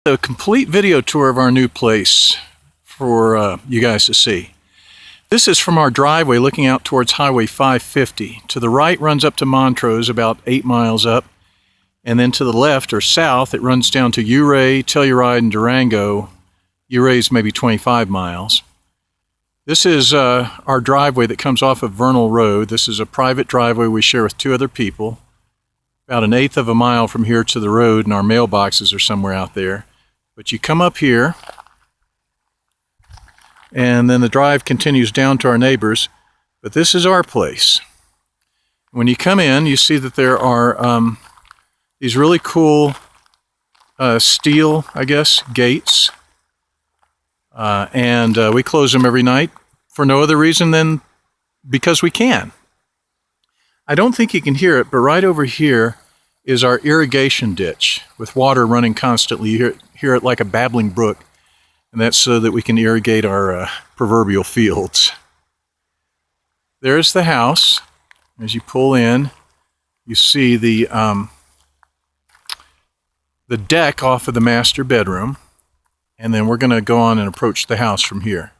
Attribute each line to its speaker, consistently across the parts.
Speaker 1: A complete video tour of our new place for you guys to see. This is from our driveway looking out towards Highway 550. To the right runs up to Montrose, about 8 miles up, and then to the left or south it runs down to Ouray, Telluride, and Durango. Ouray is maybe 25 miles. This is our driveway that comes off of Vernal Road. This is a private driveway we share with 2 other people. About 1/8 of a mile from here to the road, and our mailboxes are somewhere out there. But you come up here, and then the drive continues down to our neighbors. But this is our place. When you come in, you see that there are these really cool steel, I guess, gates. And we close them every night for no other reason than because we can. I don't think you can hear it, but right over here is our irrigation ditch with water running constantly. You hear it like a babbling brook, and that's so that we can irrigate our proverbial fields. There's the house. As you pull in, you see the deck off of the master bedroom, and then we're going to go on and approach the house from here.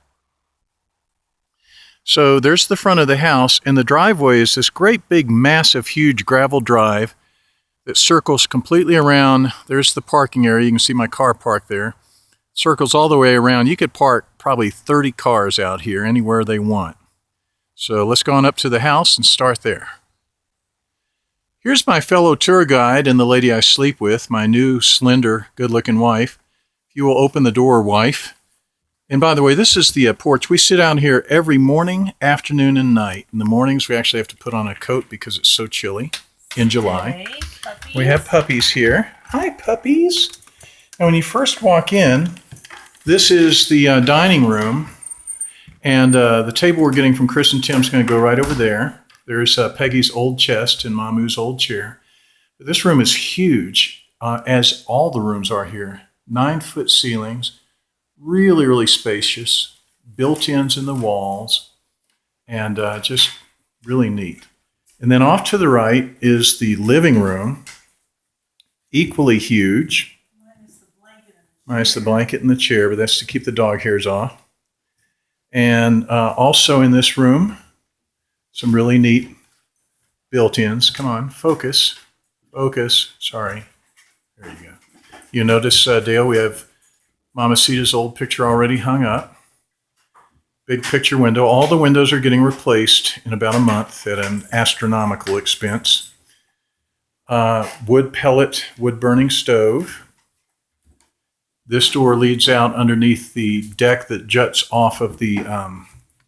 Speaker 1: So there's the front of the house, and the driveway is this great big massive huge gravel drive that circles completely around. There's the parking area. You can see my car parked there. Circles all the way around. You could park probably 30 cars out here anywhere they want. So let's go on up to the house and start there. Here's my fellow tour guide and the lady I sleep with, my new slender good-looking wife. If you will open the door, wife. And by the way, this is the porch. We sit down here every morning, afternoon, and night. In the mornings, we actually have to put on a coat because it's so chilly in July.
Speaker 2: Hey,
Speaker 1: we have puppies here. Hi, puppies. And when you first walk in, this is the dining room. And the table we're getting from Chris and Tim is going to go right over there. There's Peggy's old chest and Mamu's old chair. But this room is huge, as all the rooms are here. 9-foot ceilings. Really, really spacious, built-ins in the walls, and just really neat. And then off to the right is the living room, equally huge. Minus the blanket and the chair, but that's to keep the dog hairs off. And also in this room, some really neat built-ins. Come on, focus. Focus. Sorry. There you go. You notice, Dale, we have Mamacita's old picture already hung up. Big picture window. All the windows are getting replaced in about a month at an astronomical expense. Wood pellet, wood burning stove. This door leads out underneath the deck that juts off of the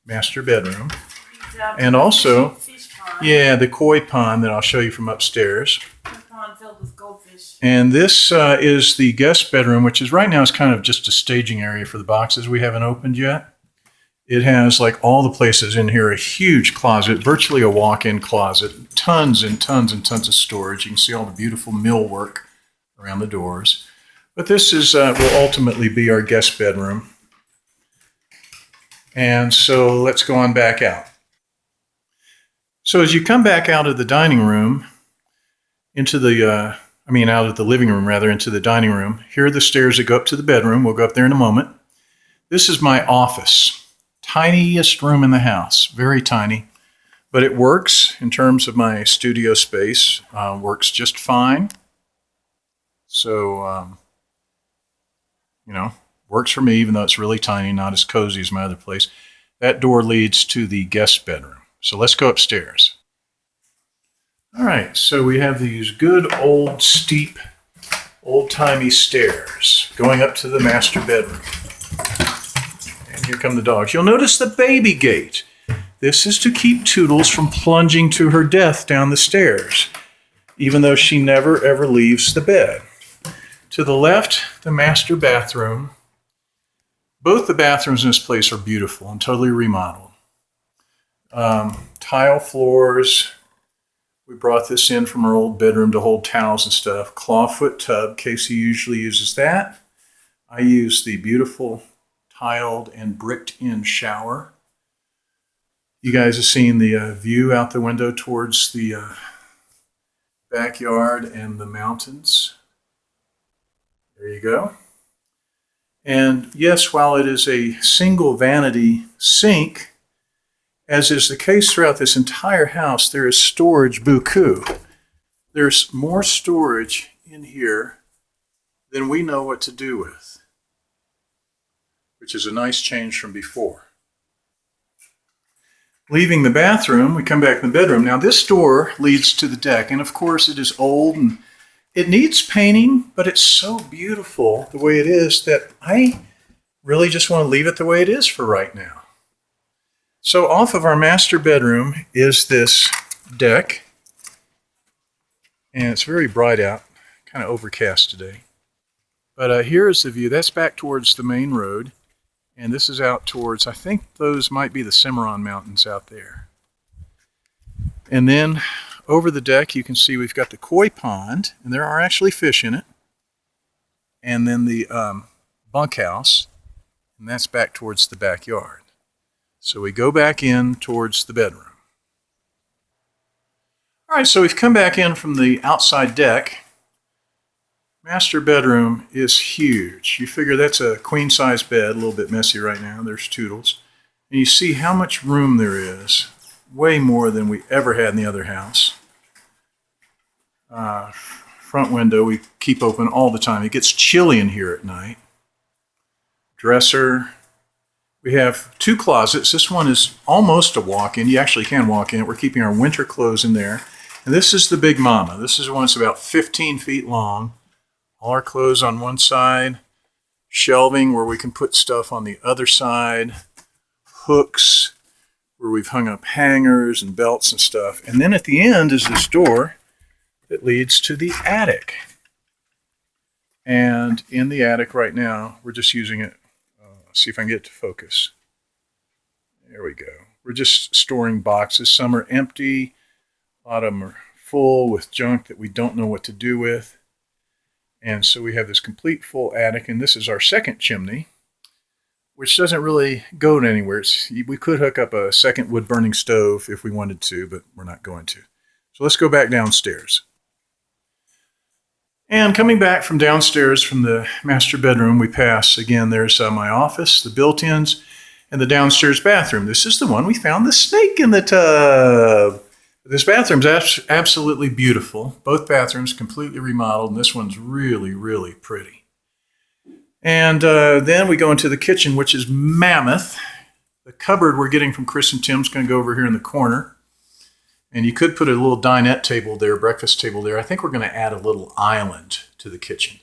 Speaker 1: master bedroom. And also, yeah, the koi pond that I'll show you from upstairs.
Speaker 2: Filled with goldfish.
Speaker 1: And this is the guest bedroom, which is right now is kind of just a staging area for the boxes we haven't opened yet. It has, like all the places in here, a huge closet, virtually a walk-in closet, tons and tons and tons of storage. You can see all the beautiful millwork around the doors. But this is will ultimately be our guest bedroom. And so let's go on back out. So as you come back out of the dining room, into the, out of the living room, rather, into the dining room. Here are the stairs that go up to the bedroom. We'll go up there in a moment. This is my office. Tiniest room in the house. Very tiny. But it works in terms of my studio space. Works just fine. So, works for me, even though it's really tiny, not as cozy as my other place. That door leads to the guest bedroom. So let's go upstairs. All right, so we have these good old steep, old-timey stairs going up to the master bedroom. And here come the dogs. You'll notice the baby gate. This is to keep Toodles from plunging to her death down the stairs, even though she never, ever leaves the bed. To the left, the master bathroom. Both the bathrooms in this place are beautiful and totally remodeled. Tile floors. We brought this in from our old bedroom to hold towels and stuff. Clawfoot tub. Casey usually uses that. I use the beautiful tiled and bricked in shower. You guys have seen the view out the window towards the backyard and the mountains. There you go. And yes, while it is a single vanity sink, as is the case throughout this entire house, there is storage beaucoup. There's more storage in here than we know what to do with, which is a nice change from before. Leaving the bathroom, we come back in the bedroom. Now this door leads to the deck, and of course it is old and it needs painting, but it's so beautiful the way it is that I really just want to leave it the way it is for right now. So off of our master bedroom is this deck, and it's very bright out, kind of overcast today. But here is the view. That's back towards the main road. And this is out towards, I think those might be the Cimarron Mountains out there. And then over the deck, you can see we've got the koi pond, and there are actually fish in it. And then the bunkhouse, and that's back towards the backyard. So we go back in towards the bedroom. All right, so we've come back in from the outside deck. Master bedroom is huge. You figure that's a queen-size bed, a little bit messy right now. There's Toodles. And you see how much room there is. Way more than we ever had in the other house. Front window we keep open all the time. It gets chilly in here at night. Dresser. We have 2 closets. This one is almost a walk-in. You actually can walk in it. We're keeping our winter clothes in there. And this is the Big Mama. This is one that's about 15 feet long. All our clothes on one side, shelving where we can put stuff on the other side, hooks where we've hung up hangers and belts and stuff. And then at the end is this door that leads to the attic. And in the attic right now, we're just using it. See if I can get it to focus. There we go. We're just storing boxes. Some are empty. A lot of them are full with junk that we don't know what to do with. And so we have this complete full attic, and this is our second chimney, which doesn't really go anywhere. We could hook up a second wood-burning stove if we wanted to, but we're not going to. So let's go back downstairs. And coming back from downstairs from the master bedroom, we pass, again, there's my office, the built-ins, and the downstairs bathroom. This is the one we found the snake in the tub. This bathroom's absolutely beautiful. Both bathrooms completely remodeled, and this one's really, really pretty. And then we go into the kitchen, which is mammoth. The cupboard we're getting from Chris and Tim's going to go over here in the corner. And you could put a little dinette table there, breakfast table there. I think we're going to add a little island to the kitchen.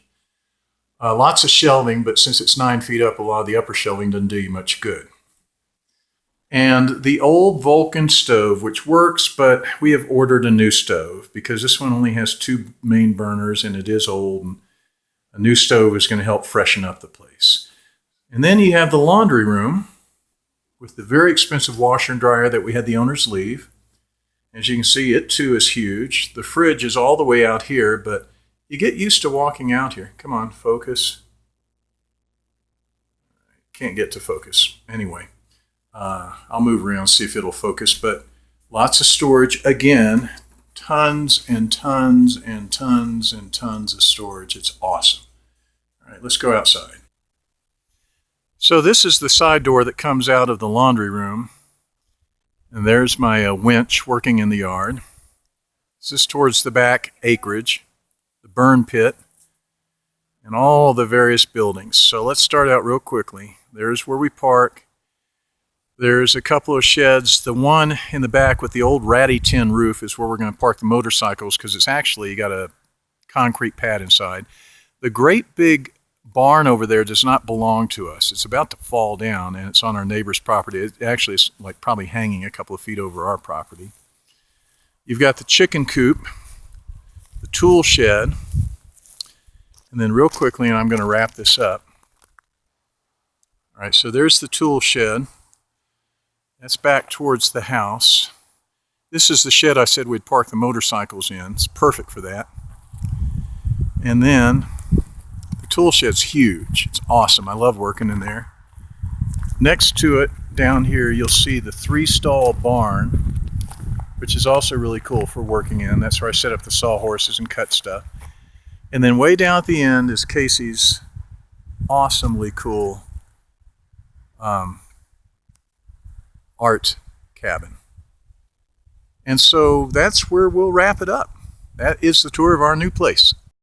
Speaker 1: Lots of shelving, but since it's 9 feet up, a lot of the upper shelving doesn't do you much good. And the old Vulcan stove, which works, but we have ordered a new stove because this one only has 2 main burners and it is old. And a new stove is going to help freshen up the place. And then you have the laundry room with the very expensive washer and dryer that we had the owners leave. As you can see, it too is huge. The fridge is all the way out here, but you get used to walking out here. Come on, focus. Can't get to focus. Anyway. I'll move around, see if it'll focus, but lots of storage. Again, tons and tons and tons and tons of storage. It's awesome. All right, let's go outside. So this is the side door that comes out of the laundry room. And there's my winch working in the yard. This is towards the back acreage, the burn pit, and all the various buildings. So let's start out real quickly. There's where we park. There's a couple of sheds. The one in the back with the old ratty tin roof is where we're going to park the motorcycles because it's actually got a concrete pad inside. The great big barn over there does not belong to us. It's about to fall down and it's on our neighbor's property. It actually is like probably hanging a couple of feet over our property. You've got the chicken coop, the tool shed, and then real quickly, and I'm going to wrap this up. All right, so there's the tool shed. That's back towards the house. This is the shed I said we'd park the motorcycles in. It's perfect for that. And then the tool shed's huge. It's awesome. I love working in there. Next to it, down here, you'll see the 3-stall barn, which is also really cool for working in. That's where I set up the sawhorses and cut stuff. And then way down at the end is Casey's awesomely cool art cabin. And so that's where we'll wrap it up. That is the tour of our new place.